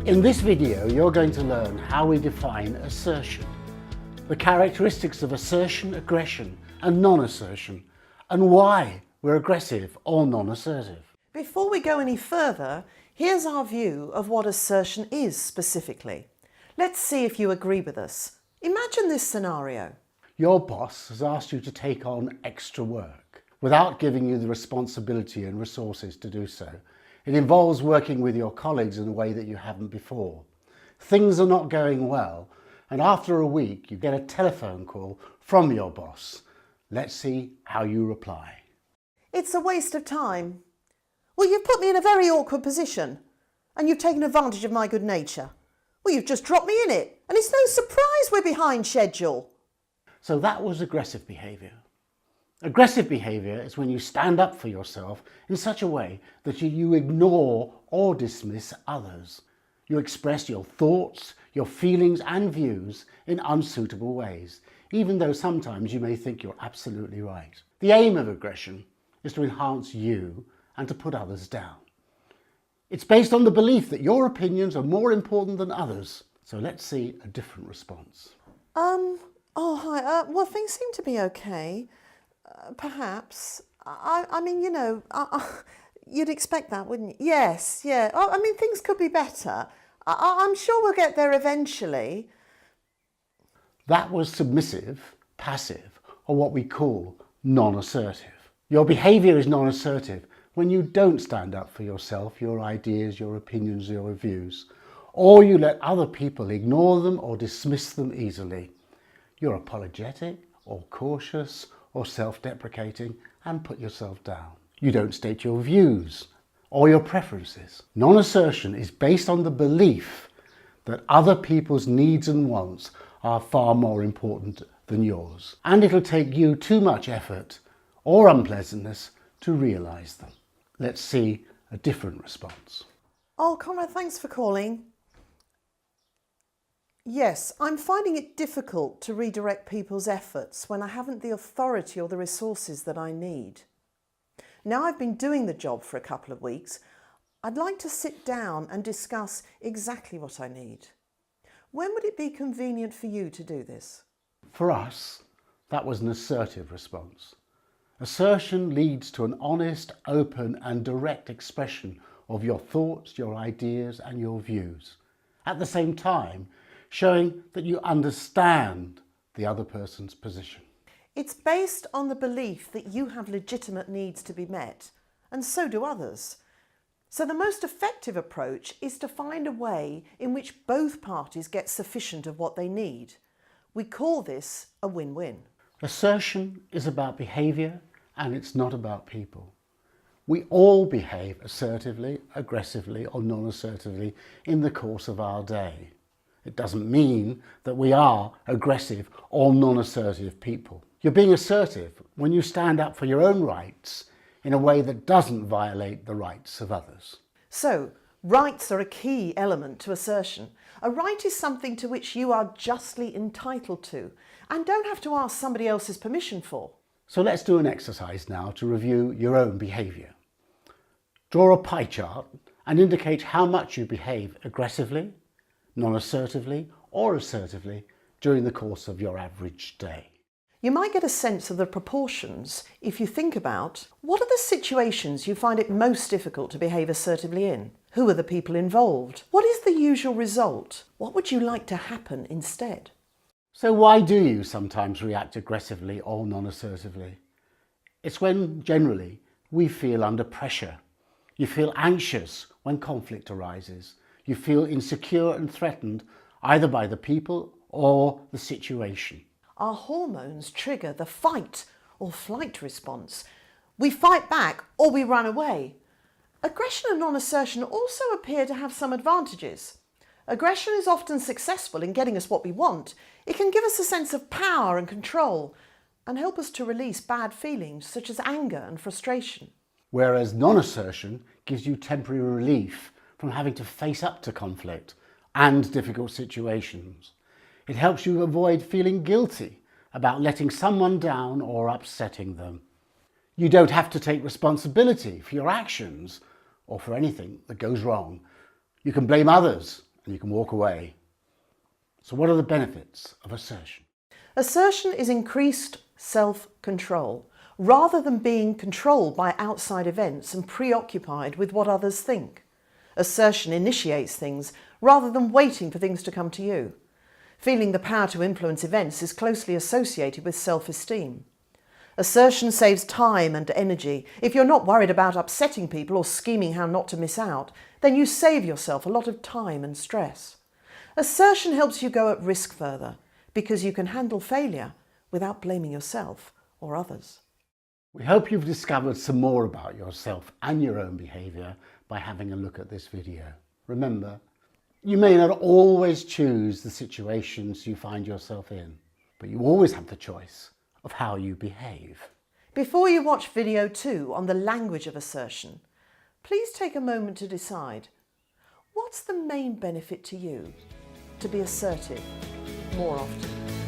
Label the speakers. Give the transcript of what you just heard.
Speaker 1: In this video, you're going to learn how we define assertion, the characteristics of assertion, aggression and non-assertion, and why we're aggressive or non-assertive.
Speaker 2: Before we go any further, here's our view of what assertion is specifically. Let's see if you agree with us. Imagine this scenario.
Speaker 1: Your boss has asked you to take on extra work without giving you the responsibility and resources to do so. It involves working with your colleagues in a way that you haven't before. Things are not going well, and after a week you get a telephone call from your boss. Let's see how you reply.
Speaker 2: It's a waste of time. Well, you've put me in a very awkward position, and you've taken advantage of my good nature. Well, you've just dropped me in it, and it's no surprise we're behind schedule.
Speaker 1: So that was aggressive behaviour. Aggressive behaviour is when you stand up for yourself in such a way that you ignore or dismiss others. You express your thoughts, your feelings and views in unsuitable ways, even though sometimes you may think you're absolutely right. The aim of aggression is to enhance you and to put others down. It's based on the belief that your opinions are more important than others. So let's see a different response.
Speaker 2: Oh, hi. Well, things seem to be okay. Perhaps. I mean, you know, you'd expect that, wouldn't you? Yes, yeah. Oh, I mean, things could be better. I'm sure we'll get there eventually.
Speaker 1: That was submissive, passive, or what we call non-assertive. Your behaviour is non-assertive when you don't stand up for yourself, your ideas, your opinions, your views, or you let other people ignore them or dismiss them easily. You're apologetic or cautious or self-deprecating and put yourself down. You don't state your views or your preferences. Non-assertion is based on the belief that other people's needs and wants are far more important than yours, and it'll take you too much effort or unpleasantness to realise them. Let's see a different response.
Speaker 2: Oh, Conrad, thanks for calling. Yes, I'm finding it difficult to redirect people's efforts when I haven't the authority or the resources that I need. Now I've been doing the job for a couple of weeks, I'd like to sit down and discuss exactly what I need. When would it be convenient for you to do this?
Speaker 1: For us, that was an assertive response. Assertion leads to an honest, open and direct expression of your thoughts, your ideas and your views. At the same time, showing that you understand the other person's position.
Speaker 2: It's based on the belief that you have legitimate needs to be met, and so do others. So the most effective approach is to find a way in which both parties get sufficient of what they need. We call this a win-win.
Speaker 1: Assertion is about behaviour and it's not about people. We all behave assertively, aggressively or non-assertively in the course of our day. It doesn't mean that we are aggressive or non-assertive people. You're being assertive when you stand up for your own rights in a way that doesn't violate the rights of others.
Speaker 2: So, rights are a key element to assertion. A right is something to which you are justly entitled to and don't have to ask somebody else's permission for.
Speaker 1: So let's do an exercise now to review your own behaviour. Draw a pie chart and indicate how much you behave aggressively, non-assertively or assertively during the course of your average day.
Speaker 2: You might get a sense of the proportions if you think about what are the situations you find it most difficult to behave assertively in? Who are the people involved? What is the usual result? What would you like to happen instead?
Speaker 1: So why do you sometimes react aggressively or non-assertively? It's when generally we feel under pressure. You feel anxious when conflict arises. You feel insecure and threatened either by the people or the situation.
Speaker 2: Our hormones trigger the fight or flight response. We fight back or we run away. Aggression and non-assertion also appear to have some advantages. Aggression is often successful in getting us what we want. It can give us a sense of power and control and help us to release bad feelings such as anger and frustration.
Speaker 1: Whereas non-assertion gives you temporary relief from having to face up to conflict and difficult situations. It helps you avoid feeling guilty about letting someone down or upsetting them. You don't have to take responsibility for your actions or for anything that goes wrong. You can blame others and you can walk away. So what are the benefits of assertion?
Speaker 2: Assertion is increased self-control, rather than being controlled by outside events and preoccupied with what others think. Assertion initiates things rather than waiting for things to come to you. Feeling the power to influence events is closely associated with self-esteem. Assertion saves time and energy. If you're not worried about upsetting people or scheming how not to miss out, then you save yourself a lot of time and stress. Assertion helps you go at risk further because you can handle failure without blaming yourself or others.
Speaker 1: We hope you've discovered some more about yourself and your own behaviour by having a look at this video. Remember, you may not always choose the situations you find yourself in, but you always have the choice of how you behave.
Speaker 2: Before you watch video 2 on the language of assertion, please take a moment to decide, what's the main benefit to you to be assertive more often?